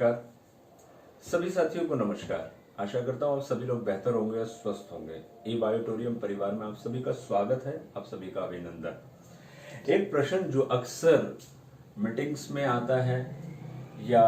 नमस्कार। सभी साथियों को नमस्कार। आशा करता हूँ आप सभी लोग बेहतर होंगे और स्वस्थ होंगे। ई बायोटोरियम परिवार में आप सभी का स्वागत है, आप सभी का अभिनंदन। एक प्रश्न जो अक्सर मीटिंग्स में आता है या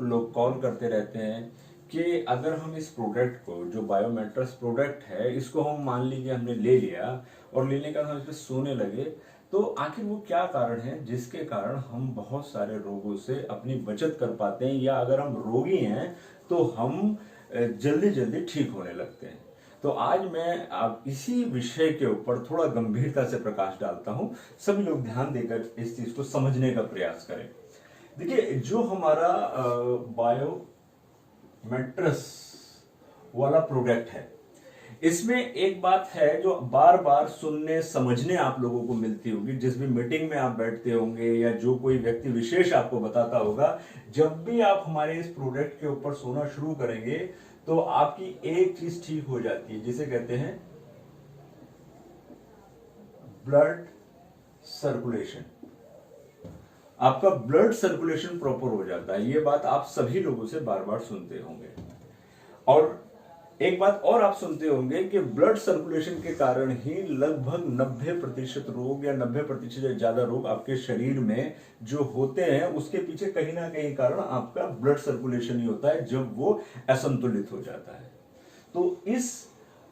लोग कॉल करते रहते हैं कि अगर हम इस प्रोडक्ट को, जो बायोमेट्रस प्रोडक्ट है, इसको हम मान लीजिए हमने ले लिया और लेने का हम इस पर सोने लगे, तो आखिर वो क्या कारण है जिसके कारण हम बहुत सारे रोगों से अपनी बचत कर पाते हैं, या अगर हम रोगी हैं तो हम जल्दी जल्दी ठीक होने लगते हैं। तो आज मैं आप इसी विषय के ऊपर थोड़ा गंभीरता से प्रकाश डालता हूं। सभी लोग ध्यान देकर इस चीज को समझने का प्रयास करें। देखिए, जो हमारा बायो मैट्रस वाला प्रोडक्ट है, इसमें एक बात है जो बार बार सुनने समझने आप लोगों को मिलती होगी। जिस भी मीटिंग में आप बैठते होंगे या जो कोई व्यक्ति विशेष आपको बताता होगा, जब भी आप हमारे इस प्रोडक्ट के ऊपर सोना शुरू करेंगे तो आपकी एक चीज ठीक हो जाती है, जिसे कहते हैं ब्लड सर्कुलेशन। आपका ब्लड सर्कुलेशन प्रॉपर हो जाता है। ये बात आप सभी लोगों से बार बार सुनते होंगे। और एक बात और आप सुनते होंगे कि ब्लड सर्कुलेशन के कारण ही लगभग 90% रोग या 90% से ज्यादा रोग आपके शरीर में जो होते हैं, उसके पीछे कहीं ना कहीं कारण आपका ब्लड सर्कुलेशन ही होता है, जब वो असंतुलित हो जाता है। तो इस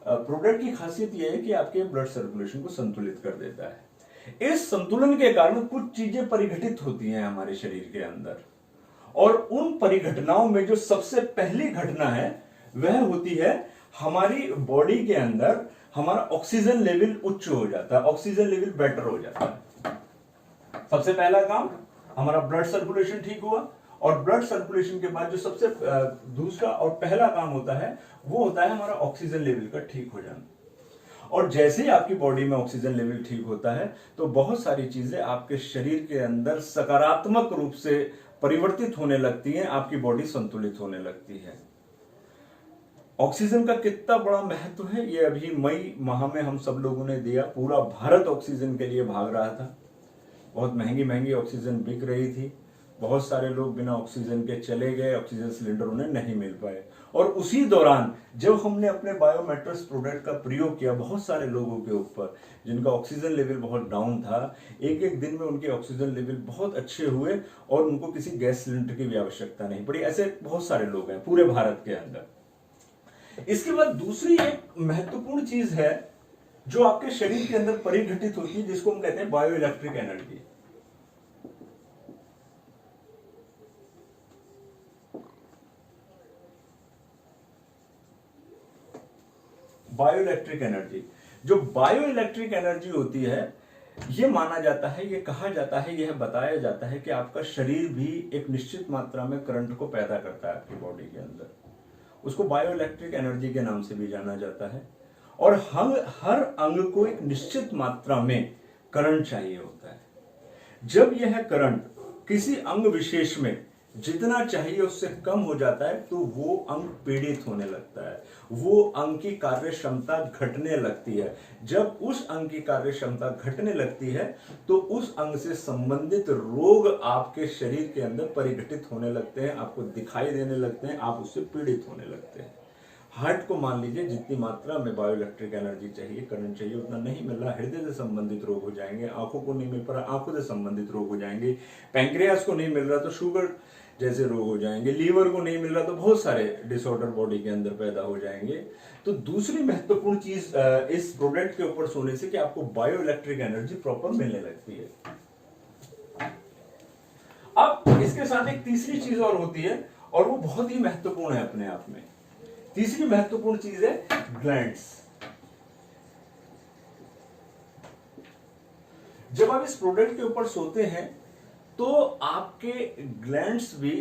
प्रोडक्ट की खासियत यह है कि आपके ब्लड सर्कुलेशन को संतुलित कर देता है। इस संतुलन के कारण कुछ चीजें परिघटित होती हैं हमारे शरीर के अंदर, और उन परिघटनाओं में जो सबसे पहली घटना है वह होती है हमारी बॉडी के अंदर हमारा ऑक्सीजन लेवल उच्च हो जाता है, ऑक्सीजन लेवल बेटर हो जाता है। सबसे पहला काम हमारा ब्लड सर्कुलेशन ठीक हुआ, और ब्लड सर्कुलेशन के बाद जो सबसे दूसरा और पहला काम होता है वो होता है हमारा ऑक्सीजन लेवल का ठीक हो जाना। और जैसे ही आपकी बॉडी में ऑक्सीजन लेवल ठीक होता है तो बहुत सारी चीजें आपके शरीर के अंदर सकारात्मक रूप से परिवर्तित होने लगती हैं, आपकी बॉडी संतुलित होने लगती है। ऑक्सीजन का कितना बड़ा महत्व है ये अभी मई माह में हम सब लोगों ने दिया। पूरा भारत ऑक्सीजन के लिए भाग रहा था। बहुत महंगी महंगी ऑक्सीजन बिक रही थी। बहुत सारे लोग बिना ऑक्सीजन के चले गए, ऑक्सीजन सिलेंडर उन्हें नहीं मिल पाए। और उसी दौरान जब हमने अपने बायोमेट्रस प्रोडक्ट का प्रयोग किया बहुत सारे लोगों के ऊपर जिनका ऑक्सीजन लेवल बहुत डाउन था, एक एक दिन में उनके ऑक्सीजन लेवल बहुत अच्छे हुए और उनको किसी गैस सिलेंडर की भी आवश्यकता नहीं पड़ी। ऐसे बहुत सारे लोग हैं पूरे भारत के अंदर। इसके बाद दूसरी एक महत्वपूर्ण चीज है जो आपके शरीर के अंदर परिघटित होती है, जिसको हम कहते हैं bio electric energy. Bio electric energy, जो बायो इलेक्ट्रिक एनर्जी होती है, यह माना जाता है, यह कहा जाता है, यह बताया जाता है कि आपका शरीर भी एक निश्चित मात्रा में करंट को पैदा करता है आपकी बॉडी के अंदर। उसको बायो इलेक्ट्रिक एनर्जी के नाम से भी जाना जाता है। और हम हर अंग को एक निश्चित मात्रा में करंट चाहिए होता है। जब यह करंट किसी अंग विशेष में जितना चाहिए उससे कम हो जाता है तो वो अंग पीड़ित होने लगता है, वो अंग की कार्य क्षमता घटने लगती है। जब उस अंग की कार्य क्षमता घटने लगती है तो उस अंग से संबंधित रोग आपके शरीर के अंदर परिघटित होने लगते हैं, आपको दिखाई देने लगते हैं, आप उससे पीड़ित होने लगते हैं। हार्ट को मान लीजिए जितनी मात्रा में बायो इलेक्ट्रिक एनर्जी चाहिए, करंट चाहिए, उतना नहीं मिल रहा, हृदय से संबंधित रोग हो जाएंगे। आंखों को नहीं मिल पा रहा, आंखों से संबंधित रोग हो जाएंगे। पैंक्रियास को नहीं मिल रहा तो शुगर जैसे रोग हो जाएंगे। लीवर को नहीं मिल रहा तो बहुत सारे डिसऑर्डर बॉडी के अंदर पैदा हो जाएंगे। तो दूसरी महत्वपूर्ण चीज इस प्रोडक्ट के ऊपर सोने से कि आपको बायो इलेक्ट्रिक एनर्जी प्रॉपर मिलने लगती है। अब इसके साथ एक तीसरी चीज और होती है और वो बहुत ही महत्वपूर्ण है अपने आप में। तीसरी महत्वपूर्ण चीज है ग्लैंड्स। जब आप इस प्रोडक्ट के ऊपर सोते हैं तो आपके ग्लैंड्स भी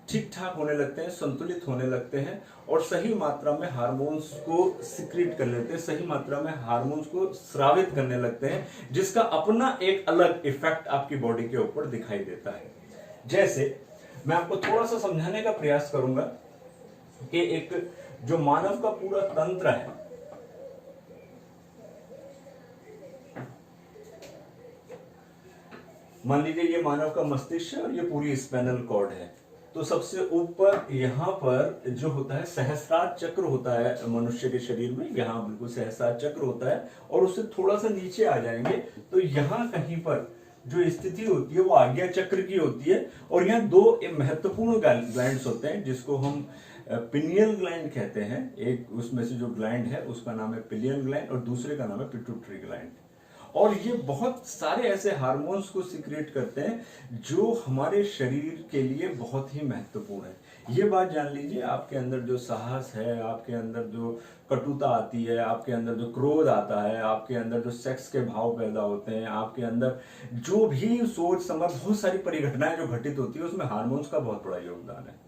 ठीक ठाक होने लगते हैं, संतुलित होने लगते हैं और सही मात्रा में हार्मोन्स को सिक्रीट कर लेते हैं, सही मात्रा में हार्मोन्स को स्रावित करने लगते हैं, जिसका अपना एक अलग इफेक्ट आपकी बॉडी के ऊपर दिखाई देता है। जैसे मैं आपको थोड़ा सा समझाने का प्रयास करूंगा कि एक जो मानव का पूरा तंत्र है, मान लीजिए ये मानव का मस्तिष्क है और ये पूरी स्पाइनल कॉर्ड है। तो सबसे ऊपर यहाँ पर जो होता है सहस्रार चक्र होता है मनुष्य के शरीर में, यहाँ बिल्कुल सहस्रार चक्र होता है। और उससे थोड़ा सा नीचे आ जाएंगे तो यहाँ कहीं पर जो स्थिति होती है वो आज्ञा चक्र की होती है। और यहाँ दो महत्वपूर्ण ग्लैंड्स होते हैं जिसको हम पिनियल ग्लैंड कहते हैं। एक उसमें से जो ग्लैंड है उसका नाम है पिनियल ग्लैंड और दूसरे का नाम है पिट्यूटरी ग्लैंड। और ये बहुत सारे ऐसे हार्मोन्स को सीक्रेट करते हैं जो हमारे शरीर के लिए बहुत ही महत्वपूर्ण है। ये बात जान लीजिए, आपके अंदर जो साहस है, आपके अंदर जो कटुता आती है, आपके अंदर जो क्रोध आता है, आपके अंदर जो सेक्स के भाव पैदा होते हैं, आपके अंदर जो भी सोच समझ बहुत सारी परिघटनाएं जो घटित होती है उसमें हार्मोन्स का बहुत बड़ा योगदान है।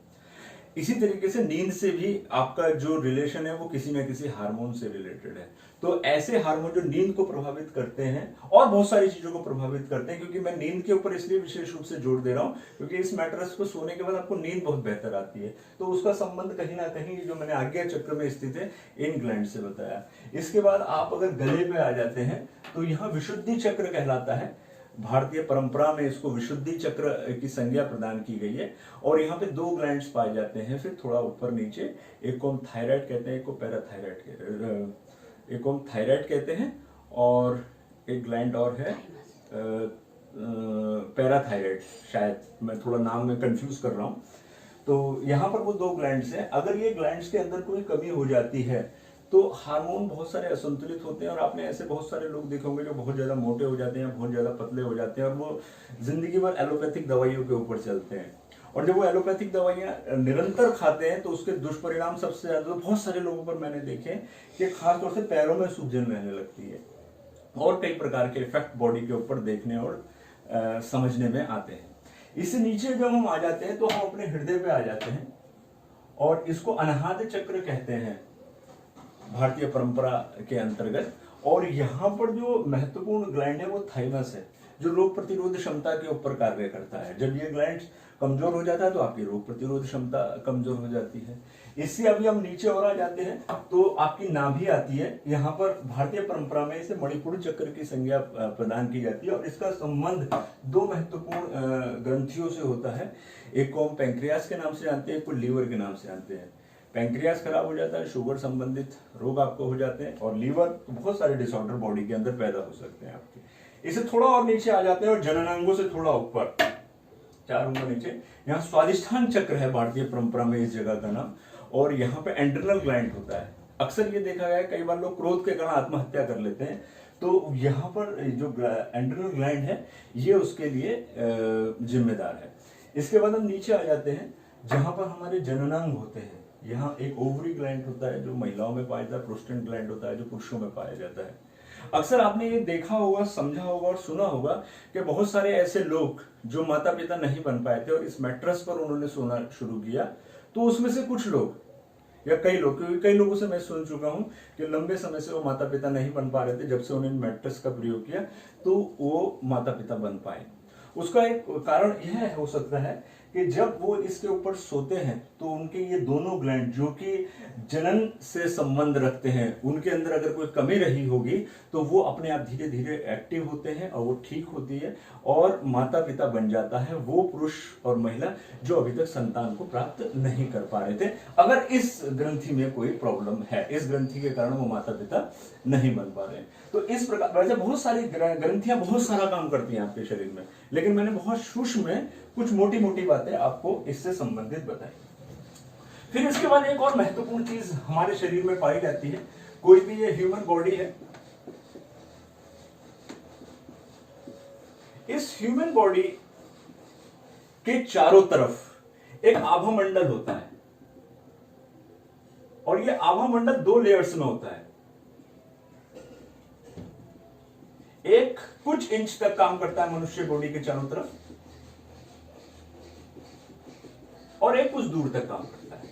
इसी तरीके से नींद से भी आपका जो रिलेशन है वो किसी न किसी हार्मोन से रिलेटेड है। तो ऐसे हार्मोन जो नींद को प्रभावित करते हैं और बहुत सारी चीजों को प्रभावित करते हैं, क्योंकि मैं नींद के ऊपर इसलिए विशेष रूप से जोर दे रहा हूं क्योंकि इस मैट्रेस को सोने के बाद आपको नींद बहुत बेहतर आती है। तो उसका संबंध कहीं ना कहीं जो मैंने आज्ञा चक्र में स्थित है इन ग्लैंड से बताया। इसके बाद आप अगर गले पे आ जाते हैं तो यहाँ विशुद्धि चक्र कहलाता है। भारतीय परंपरा में इसको विशुद्धि चक्र की संज्ञा प्रदान की गई है। और यहाँ पे दो ग्लैंड्स पाए जाते हैं फिर थोड़ा ऊपर नीचे, एक को हम थायराइड कहते हैं, एक को पैराथायराइड कहते हैं, एक को हम थायराइड कहते हैं और एक ग्लैंड और है पैराथायराइड। शायद मैं थोड़ा नाम में कंफ्यूज कर रहा हूँ। तो यहाँ पर वो दो ग्लैंड्स हैं। अगर ये ग्लैंड्स के अंदर कोई कमी हो जाती है तो हार्मोन बहुत सारे असंतुलित होते हैं। और आपने ऐसे बहुत सारे लोग देखे होंगे जो बहुत ज्यादा मोटे हो जाते हैं, बहुत ज्यादा पतले हो जाते हैं और वो जिंदगी भर एलोपैथिक दवाइयों के ऊपर चलते हैं। और जब वो एलोपैथिक दवाइयां निरंतर खाते हैं तो उसके दुष्परिणाम सबसे ज्यादा बहुत सारे लोगों पर मैंने देखे कि खासतौर से पैरों में सूजन रहने लगती है और कई प्रकार के इफेक्ट बॉडी के ऊपर देखने और समझने में आते हैं। इससे नीचे जब हम आ जाते हैं तो हम अपने हृदय पे आ जाते हैं और इसको अनाहत चक्र कहते हैं भारतीय परंपरा के अंतर्गत। और यहाँ पर जो महत्वपूर्ण ग्लैंड है वो थाइमस है जो रोग प्रतिरोध क्षमता के ऊपर कार्य करता है। जब ये ग्लैंड कमजोर हो जाता है तो आपकी रोग प्रतिरोध क्षमता कमजोर हो जाती है। इससे अभी हम नीचे और आ जाते हैं तो आपकी नाभि आती है। यहाँ पर भारतीय परंपरा में इसे मणिपुर चक्र की संज्ञा प्रदान की जाती है और इसका संबंध दो महत्वपूर्ण ग्रंथियों से होता है। एक को हम पैंक्रियास के नाम से जानते हैं, एक को लीवर के नाम से जानते हैं। पैंक्रियास खराब हो जाता है, शुगर संबंधित रोग आपको हो जाते हैं और लीवर तो बहुत सारे डिसऑर्डर बॉडी के अंदर पैदा हो सकते हैं आपके। इसे थोड़ा और नीचे आ जाते हैं और जननांगों से थोड़ा ऊपर 4 उंगली नीचे यहाँ स्वादिष्ठान चक्र है भारतीय परंपरा में इस जगह का नाम। और यहाँ पे एंड्रिनल ग्लैंड होता है। अक्सर ये देखा गया है कई बार लोग क्रोध के कारण आत्महत्या कर लेते हैं तो यहाँ पर जो एंड्रिनल ग्लैंड है ये उसके लिए जिम्मेदार है। इसके बाद हम नीचे आ जाते हैं जहां पर हमारे जननांग होते हैं। यहाँ एक ओवरी ग्लैंड होता है जो महिलाओं में पाया जाता है, प्रोस्टेट ग्लैंड होता है जो पुरुषों में पाया जाता है। अक्सर आपने ये देखा होगा, समझा होगा और सुना होगा कि बहुत सारे ऐसे लोग जो माता पिता नहीं बन पाए थे और इस मैट्रेस पर उन्होंने सोना शुरू किया तो उसमें से कुछ लोग या कई लोग, क्योंकि कई लोगों से मैं सुन चुका हूं कि लंबे समय से वो माता पिता नहीं बन पा रहे थे, जब से उन्होंने मैट्रेस का प्रयोग किया तो वो माता पिता बन पाए। उसका एक कारण यह हो सकता है कि जब वो इसके ऊपर सोते हैं तो उनके ये दोनों ग्लैंड जो कि जनन से संबंध रखते हैं उनके अंदर अगर कोई कमी रही होगी तो वो अपने आप धीरे धीरे एक्टिव होते हैं और वो ठीक होती है और माता पिता बन जाता है वो पुरुष और महिला जो अभी तक संतान को प्राप्त नहीं कर पा रहे थे। अगर इस ग्रंथि में कोई प्रॉब्लम है, इस ग्रंथि के कारण वो माता पिता नहीं बन पा रहे हैं। तो इस प्रकार वैसे बहुत सारी ग्रंथियां बहुत सारा काम करती हैं आपके शरीर में, लेकिन मैंने बहुत सूक्ष्म में कुछ मोटी मोटी बातें आपको इससे संबंधित बताई। फिर इसके बाद एक और महत्वपूर्ण चीज हमारे शरीर में पाई जाती है। कोई भी ये ह्यूमन बॉडी है, इस ह्यूमन बॉडी के चारों तरफ एक आभा मंडल होता है और ये आभा मंडल 2 लेयर्स में होता है। एक कुछ इंच तक काम करता है मनुष्य बॉडी के चारों तरफ और एक कुछ दूर तक काम करता है।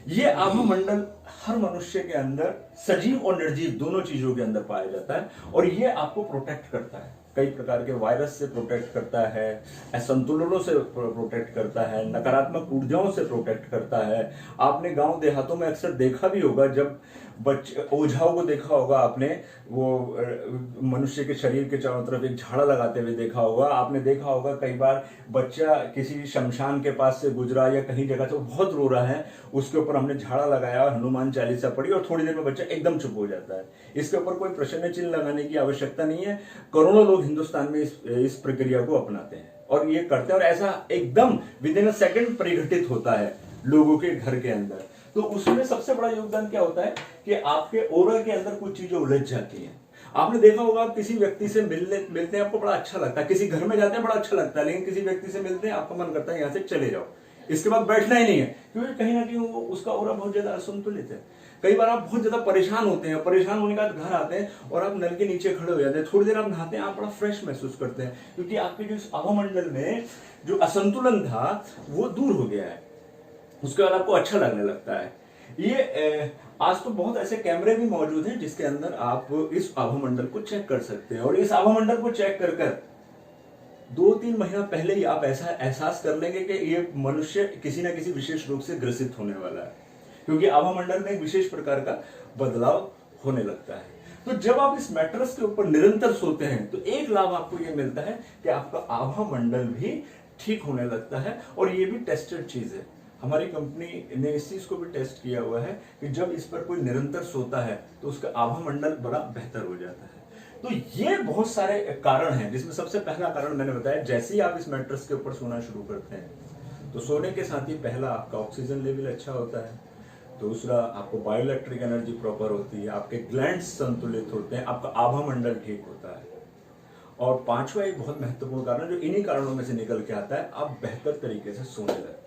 ये आभा मंडल हर मनुष्य के अंदर सजीव और निर्जीव दोनों चीजों के अंदर पाया जाता है, और ये आपको प्रोटेक्ट करता है, कई प्रकार के वायरस से प्रोटेक्ट करता है, असंतुलनों से प्रोटेक्ट करता है, नकारात्मक ऊर्जाओं से प्रोटेक्ट करता है। आपने गांव देहातों में अक्सर देखा भी होगा, जब बच्चे ओझाओं को देखा होगा आपने, वो मनुष्य के शरीर के चारों तरफ एक झाड़ा लगाते हुए देखा होगा। आपने देखा होगा कई बार बच्चा किसी शमशान के पास से गुजरा या कहीं जगह से बहुत रो रहा है, उसके ऊपर हमने झाड़ा लगाया और हनुमान चालीसा पढ़ी और थोड़ी देर में बच्चा एकदम चुप हो जाता है। इसके ऊपर कोई प्रश्न चिन्ह लगाने की आवश्यकता नहीं है। करोड़ों लोग हिंदुस्तान में इस प्रक्रिया को अपनाते हैं और ये करते हैं, और ऐसा एकदम विद इन अ सेकंड परिघटित होता है लोगों के घर के अंदर। तो उसमें सबसे बड़ा योगदान क्या होता है कि आपके ओरा के अंदर कुछ चीजें उलझ जाती हैं। आपने देखा होगा, आप किसी व्यक्ति से मिलते हैं, आपको बड़ा अच्छा लगता है, किसी घर में जाते हैं बड़ा अच्छा लगता है, लेकिन किसी व्यक्ति से मिलते हैं आपका मन करता है यहां से चले जाओ, इसके बाद बैठना ही नहीं है, क्योंकि कहीं ना कहीं उसका ओरा बहुत ज्यादा असंतुलित है। कई बार आप बहुत ज्यादा परेशान होते हैं, परेशान होने के बाद घर आते हैं और आप नल के नीचे खड़े हो जाते हैं, थोड़ी देर आप नहाते हैं, आप बड़ा फ्रेश महसूस करते हैं, क्योंकि आपके जो इस आभामंडल में जो असंतुलन था वो दूर हो गया है। उसके बाद आपको अच्छा लगने लगता है। ये आज तो बहुत ऐसे कैमरे भी मौजूद हैं जिसके अंदर आप इस आभामंडल को चेक कर सकते हैं, और इस आभामंडल को चेक कर 2-3 महीना पहले ही आप ऐसा एहसास कर लेंगे कि ये मनुष्य किसी ना किसी विशेष रोग से ग्रसित होने वाला है, क्योंकि आभामंडल में एक विशेष प्रकार का बदलाव होने लगता है। तो जब आप इस मैट्रेस के ऊपर निरंतर सोते हैं तो एक लाभ आपको ये मिलता है कि आपका आभामंडल भी ठीक होने लगता है, और ये भी टेस्टेड चीज है। हमारी कंपनी ने इस चीज को भी टेस्ट किया हुआ है कि जब इस पर कोई निरंतर सोता है तो उसका आभामंडल बड़ा बेहतर हो जाता है। तो ये बहुत सारे कारण हैं, जिसमें सबसे पहला कारण मैंने बताया, जैसे ही आप इस मैट्रेस के ऊपर सोना शुरू करते हैं तो सोने के साथ ही पहला आपका ऑक्सीजन लेवल अच्छा होता है, दूसरा आपको बायोइलेक्ट्रिक एनर्जी प्रॉपर होती है, आपके ग्लैंड्स संतुलित होते हैं, आपका आभामंडल ठीक होता है, और पांचवा एक बहुत महत्वपूर्ण कारण जो इन्हीं कारणों में से निकल के आता है, आप बेहतर तरीके से सोने लगते हैं।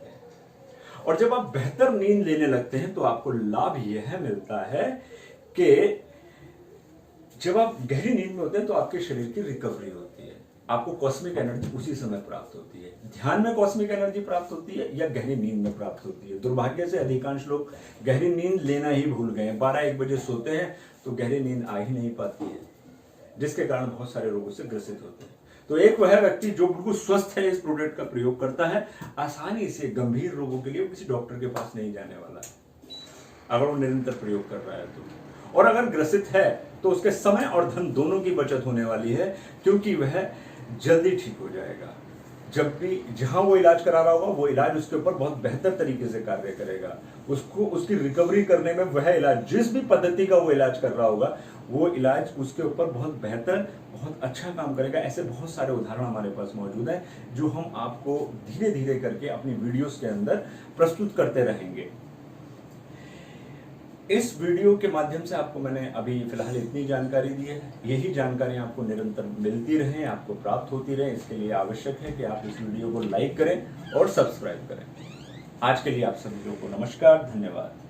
और जब आप बेहतर नींद लेने लगते हैं तो आपको लाभ यह मिलता है कि जब आप गहरी नींद में होते हैं तो आपके शरीर की रिकवरी होती है, आपको कॉस्मिक एनर्जी उसी समय प्राप्त होती है। ध्यान में कॉस्मिक एनर्जी प्राप्त होती है या गहरी नींद में प्राप्त होती है। दुर्भाग्य से अधिकांश लोग गहरी नींद लेना ही भूल गए हैं, 12-1 बजे सोते हैं तो गहरी नींद आ ही नहीं पाती है, जिसके कारण बहुत सारे रोगों से ग्रसित होते हैं। तो एक वह व्यक्ति जो बिल्कुल स्वस्थ है, इस प्रोडक्ट का प्रयोग करता है, आसानी से गंभीर रोगों के लिए किसी डॉक्टर के पास नहीं जाने वाला है, अगर वो निरंतर प्रयोग कर रहा है तो। और अगर ग्रसित है तो उसके समय और धन दोनों की बचत होने वाली है, क्योंकि वह जल्दी ठीक हो जाएगा। जब भी जहां वो इलाज करा रहा होगा वो इलाज उसके ऊपर बहुत बेहतर तरीके से कार्य करेगा, उसको उसकी रिकवरी करने में वह इलाज, जिस भी पद्धति का वो इलाज कर रहा होगा वो इलाज उसके ऊपर बहुत बेहतर, बहुत अच्छा काम करेगा। ऐसे बहुत सारे उदाहरण हमारे पास मौजूद हैं जो हम आपको धीरे धीरे करके अपनी वीडियोस के अंदर प्रस्तुत करते रहेंगे। इस वीडियो के माध्यम से आपको मैंने अभी फिलहाल इतनी जानकारी दी है। यही जानकारी आपको निरंतर मिलती रहे, आपको प्राप्त होती रहे, इसके लिए आवश्यक है कि आप इस वीडियो को लाइक करें और सब्सक्राइब करें। आज के लिए आप सभी लोगों को नमस्कार, धन्यवाद।